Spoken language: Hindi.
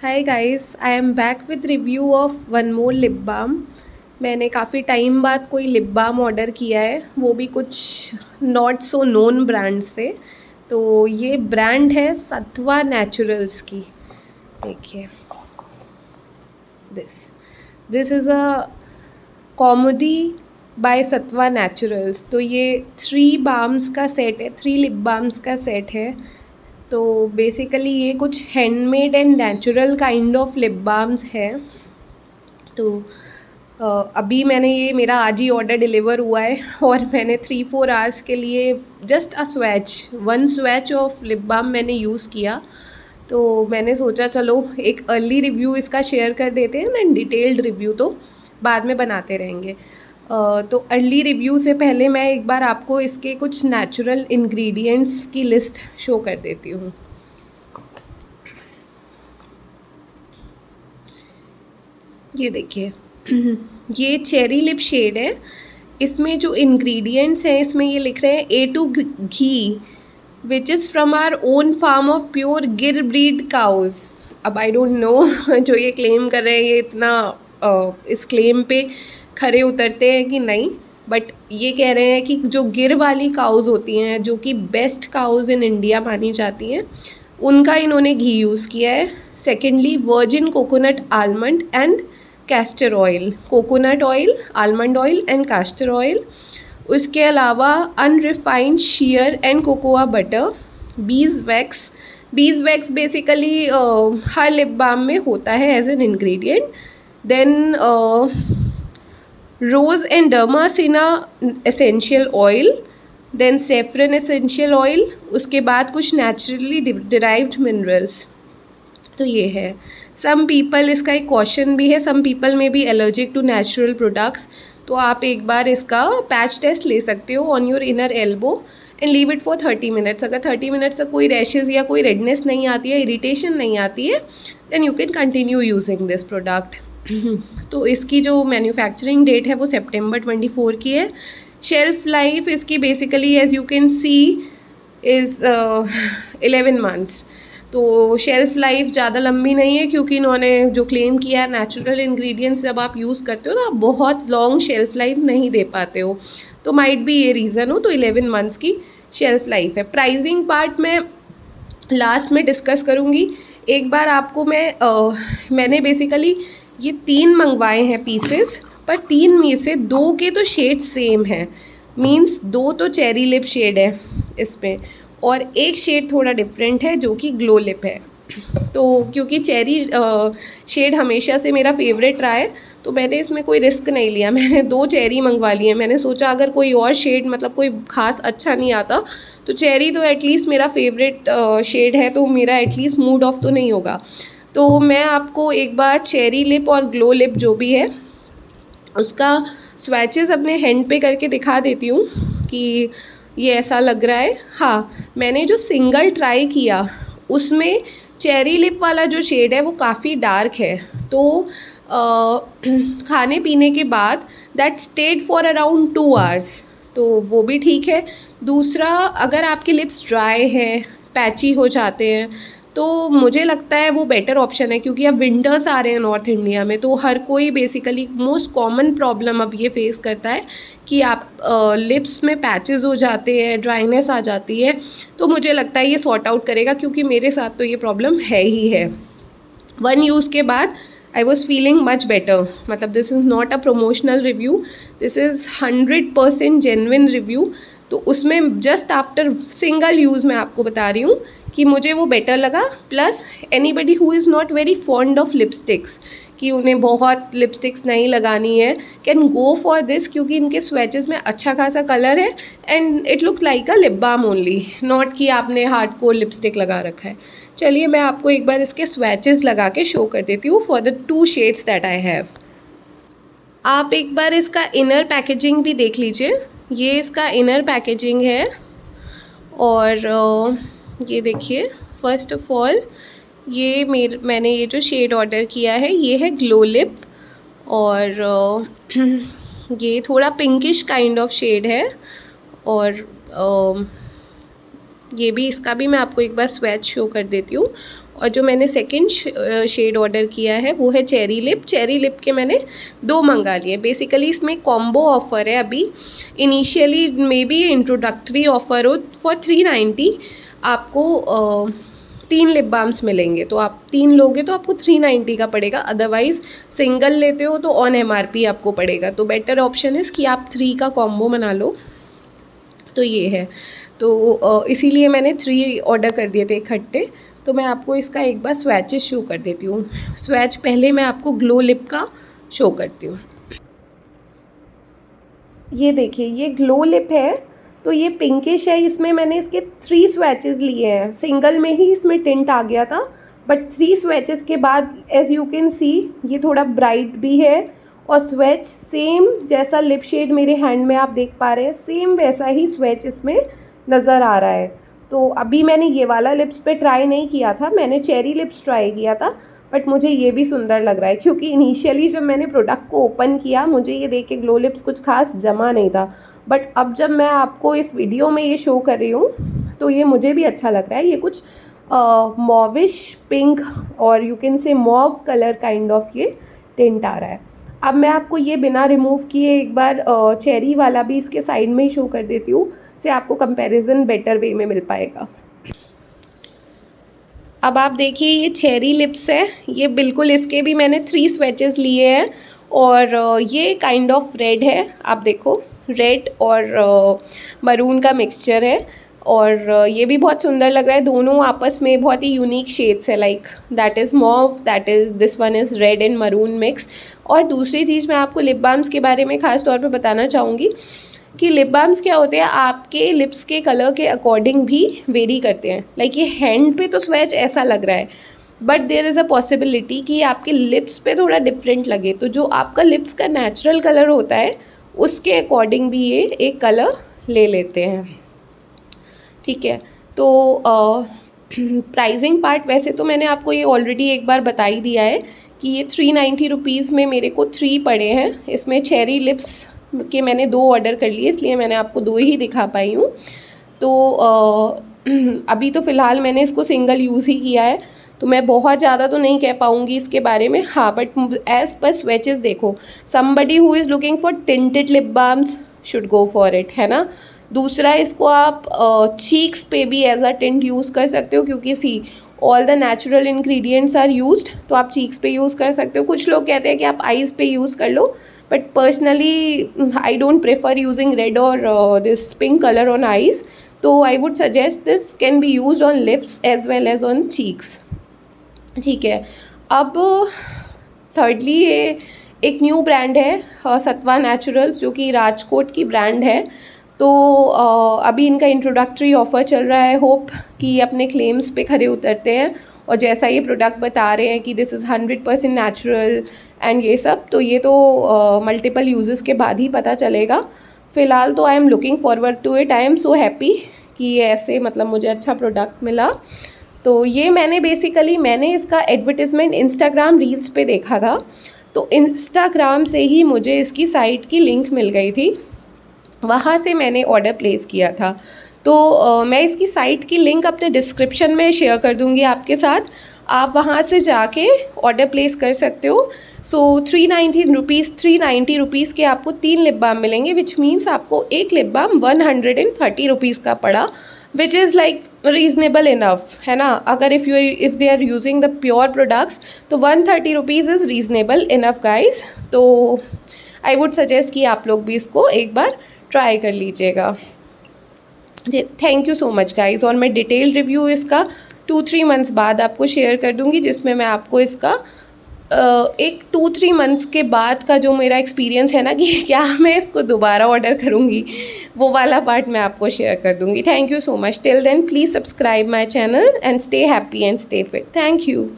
Hi guys, I am back with review of one more lip balm. मैंने काफ़ी टाइम बाद कोई लिप बाम ऑर्डर किया है, वो भी कुछ नॉट सो नोन ब्रांड से। तो ये ब्रांड है सत्वा नेचुरल्स की। देखिए, this this is a comedy by Satva naturals. तो ये 3 बाम्स का सेट है, 3 लिप बाम्स का सेट है। तो बेसिकली ये कुछ handmade and natural kind of lip balms है। तो अभी मैंने ये मेरा आज ही ऑर्डर डिलीवर हुआ है और मैंने 3-4 आवर्स के लिए just one swatch of lip balm मैंने यूज़ किया। तो मैंने सोचा चलो एक अर्ली रिव्यू इसका शेयर कर देते हैं, देन डिटेल्ड रिव्यू तो बाद में बनाते रहेंगे। तो अर्ली रिव्यू से पहले मैं एक बार आपको इसके कुछ नेचुरल इंग्रेडिएंट्स की लिस्ट शो कर देती हूँ। ये देखिए, ये चेरी लिप शेड है। इसमें जो इंग्रेडिएंट्स हैं, इसमें ये लिख रहे हैं A2 घी which is from our own farm of pure Gir breed cows. अब आई डोंट नो जो ये क्लेम कर रहे हैं ये इतना इस क्लेम पे खरे उतरते हैं कि नहीं, बट ये कह रहे हैं कि जो गिर वाली काउज होती हैं, जो कि बेस्ट काउज इन इंडिया मानी जाती हैं, उनका इन्होंने घी यूज़ किया है। Secondly, virgin coconut almond and castor oil, coconut oil, almond oil and castor oil. उसके अलावा unrefined shea and cocoa butter, beeswax. Beeswax basically हर लिप बाम में होता है as an ingredient. Then rose and damascena essential oil, then saffron essential oil. उसके बाद कुछ नेचुरली डिराइव्ड मिनरल्स। तो ये है। सम पीपल, इसका एक क्वेश्चन भी है, some people may be allergic to natural products. तो आप एक बार इसका पैच टेस्ट ले सकते हो on your inner elbow and leave it for 30 minutes. अगर 30 मिनट्स तक कोई रैशेज़ या कोई रेडनेस नहीं आती है, इरिटेशन नहीं आती है, then you can continue using this product. तो इसकी जो मैन्युफैक्चरिंग डेट है वो September 24 की है। शेल्फ लाइफ इसकी basically as you can see is 11 months. तो शेल्फ़ लाइफ ज़्यादा लंबी नहीं है, क्योंकि इन्होंने जो क्लेम किया है नेचुरल इंग्रेडिएंट्स जब आप यूज़ करते हो ना, आप बहुत लॉन्ग शेल्फ़ लाइफ नहीं दे पाते हो। तो माइट भी ये रीज़न हो। तो 11 मंथ्स की शेल्फ़ लाइफ है। प्राइसिंग पार्ट मैं लास्ट में डिस्कस करूँगी। एक बार आपको मैंने बेसिकली ये 3 मंगवाए हैं पीसेस, पर 3 में से 2 के तो शेड सेम है। मीन्स 2 तो चेरी लिप शेड है इसमें, और एक शेड थोड़ा डिफरेंट है जो कि ग्लो लिप है। तो क्योंकि चेरी शेड हमेशा से मेरा फेवरेट रहा है, तो मैंने इसमें कोई रिस्क नहीं लिया। मैंने 2 चेरी मंगवा लिए। मैंने सोचा अगर कोई और शेड मतलब कोई ख़ास अच्छा नहीं आता, तो चेरी तो एटलीस्ट मेरा फेवरेट शेड है, तो मेरा एटलीस्ट मूड ऑफ तो नहीं होगा। तो मैं आपको एक बार चेरी लिप और ग्लो लिप जो भी है उसका स्वैचेस अपने हैंड पे करके दिखा देती हूँ कि ये ऐसा लग रहा है। हाँ, मैंने जो सिंगल ट्राई किया उसमें चेरी लिप वाला जो शेड है वो काफ़ी डार्क है। तो खाने पीने के बाद that state for around 2 hours, तो वो भी ठीक है। दूसरा, अगर आपके लिप्स ड्राई हैं, पैची हो जाते हैं, तो मुझे लगता है वो बेटर ऑप्शन है, क्योंकि अब विंटर्स आ रहे हैं नॉर्थ इंडिया में। तो हर कोई बेसिकली मोस्ट कॉमन प्रॉब्लम अब ये फेस करता है कि आप लिप्स में पैचेस हो जाते हैं, ड्राइनेस आ जाती है। तो मुझे लगता है ये सॉर्ट आउट करेगा, क्योंकि मेरे साथ तो ये प्रॉब्लम है ही है। 1 यूज़ के बाद I was feeling much better. मतलब this is not a promotional review, this is 100% genuine review. तो उसमें जस्ट आफ्टर सिंगल यूज़ मैं आपको बता रही हूँ कि मुझे वो बेटर लगा। Plus anybody who is not very fond of lipsticks, कि उन्हें बहुत लिपस्टिक्स नहीं लगानी है, कैन गो फॉर दिस, क्योंकि इनके स्वैचेस में अच्छा खासा कलर है and it looks like a lip balm only, not कि आपने हार्डकोर लिपस्टिक लगा रखा है। चलिए मैं आपको एक बार इसके स्वैचेस लगा के शो कर देती हूँ for the 2 shades that I have. आप एक बार इसका इनर पैकेजिंग भी देख लीजिए। ये इसका इनर पैकेजिंग है, और ये देखिए, फर्स्ट ऑफ ऑल ये मैंने ये जो शेड ऑर्डर किया है ये है ग्लो लिप, और ये थोड़ा पिंकिश काइंड ऑफ शेड है। और ये भी, इसका भी मैं आपको एक बार स्वैच शो कर देती हूँ। और जो मैंने सेकंड शेड ऑर्डर किया है वो है चेरी लिप। चेरी लिप के मैंने 2 मंगा लिए। बेसिकली इसमें कॉम्बो ऑफ़र है अभी, initially may be introductory offer हो फॉर 390 आपको 3 लिप बाम्स मिलेंगे। तो आप 3 लोगे तो आपको 390 का पड़ेगा, अदरवाइज़ सिंगल लेते हो तो ऑन MRP आपको पड़ेगा। तो बेटर ऑप्शन इज़ कि आप 3 का कॉम्बो बना लो। तो ये है, तो इसीलिए मैंने 3 ऑर्डर कर दिए थे इकट्ठे। तो मैं आपको इसका एक बार स्वैचेस शो कर देती हूँ। स्वैच पहले मैं आपको ग्लो लिप का शो करती हूँ। ये देखिए, ये ग्लो लिप है, तो ये पिंकिश है। इसमें मैंने इसके 3 स्वैचेस लिए हैं। सिंगल में ही इसमें टिंट आ गया था, बट 3 स्वैचेस के बाद एज़ यू कैन सी ये थोड़ा ब्राइट भी है। और स्वैच सेम जैसा लिप शेड मेरे हैंड में आप देख पा रहे हैं, सेम वैसा ही स्वैच इसमें नज़र आ रहा है। तो अभी मैंने ये वाला लिप्स पे ट्राई नहीं किया था, मैंने चेरी लिप्स ट्राई किया था, बट मुझे ये भी सुंदर लग रहा है। क्योंकि इनिशियली जब मैंने प्रोडक्ट को ओपन किया मुझे ये देख के ग्लो लिप्स कुछ खास जमा नहीं था, बट अब जब मैं आपको इस वीडियो में ये शो कर रही हूँ तो ये मुझे भी अच्छा लग रहा है। ये कुछ मॉविश पिंक और you can say mauve colour kind of ये टिंट आ रहा है। अब मैं आपको ये बिना रिमूव किए एक बार चेरी वाला भी इसके साइड में ही शो कर देती हूँ, से आपको कंपैरिजन बेटर वे में मिल पाएगा। अब आप देखिए, ये चेरी लिप्स है, ये बिल्कुल इसके भी मैंने 3 स्वैचेस लिए हैं और ये काइंड ऑफ रेड है। आप देखो, रेड और मरून का मिक्सचर है और ये भी बहुत सुंदर लग रहा है। दोनों आपस में बहुत ही यूनिक शेड्स है, like that is mauve, that is this one is red and maroon mix. और दूसरी चीज़ मैं आपको लिप बाम्स के बारे में ख़ास तौर पे बताना चाहूँगी कि लिप बाम्स क्या होते हैं, आपके लिप्स के कलर के अकॉर्डिंग भी वेरी करते हैं। लाइक ये हैंड पे तो स्वैच ऐसा लग रहा है, but there is a possibility कि आपके लिप्स पे थोड़ा डिफरेंट लगे। तो जो आपका लिप्स का नेचुरल कलर होता है उसके अकॉर्डिंग भी ये एक कलर ले लेते हैं, ठीक है। तो प्राइजिंग पार्ट वैसे तो मैंने आपको ये ऑलरेडी एक बार बता ही दिया है कि ये 390 रुपीज़ में मेरे को 3 पड़े हैं। इसमें चेरी लिप्स के मैंने 2 ऑर्डर कर लिए, इसलिए मैंने आपको 2 ही दिखा पाई हूँ। तो अभी तो फ़िलहाल मैंने इसको सिंगल यूज़ ही किया है, तो मैं बहुत ज़्यादा तो नहीं कह पाऊँगी इसके बारे में। हाँ, बट एज़ पर स्वैचेस देखो, somebody who is looking for tinted lip balms should go for it, है ना। दूसरा, इसको आप चीक्स पे भी एज अ टिंट यूज़ कर सकते हो, क्योंकि see all the natural ingredients are used, तो आप चीक्स पे यूज़ कर सकते हो। कुछ लोग कहते हैं कि आप आईज़ पे यूज़ कर लो, but personally I don't prefer using red और this pink colour on eyes, तो I would suggest this can be used on lips as well as on cheeks, ठीक है। अब थर्डली, ये एक न्यू ब्रांड है सत्वा नेचुरल्स, जो कि राजकोट की ब्रांड है। तो अभी इनका इंट्रोडक्टरी ऑफ़र चल रहा है। होप कि अपने क्लेम्स पे खरे उतरते हैं और जैसा ये प्रोडक्ट बता रहे हैं कि दिस इज़ 100% नेचुरल एंड ये सब, तो ये तो मल्टीपल यूजेस के बाद ही पता चलेगा। फ़िलहाल तो I am looking forward to it. I am so happy कि ये ऐसे मतलब मुझे अच्छा प्रोडक्ट मिला। तो ये मैंने इसका एडवर्टिज़मेंट इंस्टाग्राम रील्स पे देखा था, तो इंस्टाग्राम से ही मुझे इसकी साइट की लिंक मिल गई थी, वहाँ से मैंने ऑर्डर प्लेस किया था। तो मैं इसकी साइट की लिंक अपने डिस्क्रिप्शन में शेयर कर दूँगी आपके साथ, आप वहाँ से जाके ऑर्डर प्लेस कर सकते हो। सो 390 रुपीज़ के आपको 3 लिप बाम मिलेंगे, विच मीन्स आपको एक लिप बाम 130 रुपीज़ का पड़ा, which is like reasonable enough, है ना। अगर if they are using the pure products तो 130 rupees is reasonable enough guys. तो आई वुड सजेस्ट कि आप लोग भी इसको एक बार ट्राई कर लीजिएगा। Thank you so much guys. और मैं डिटेल रिव्यू इसका 2-3 मंथ्स बाद आपको शेयर कर दूँगी, जिसमें मैं आपको इसका एक 2-3 मंथ्स के बाद का जो मेरा एक्सपीरियंस है ना, कि क्या मैं इसको दोबारा ऑर्डर करूँगी, वो वाला पार्ट मैं आपको शेयर कर दूँगी। Thank you so much. Till then please subscribe my channel and stay happy and stay fit. Thank you.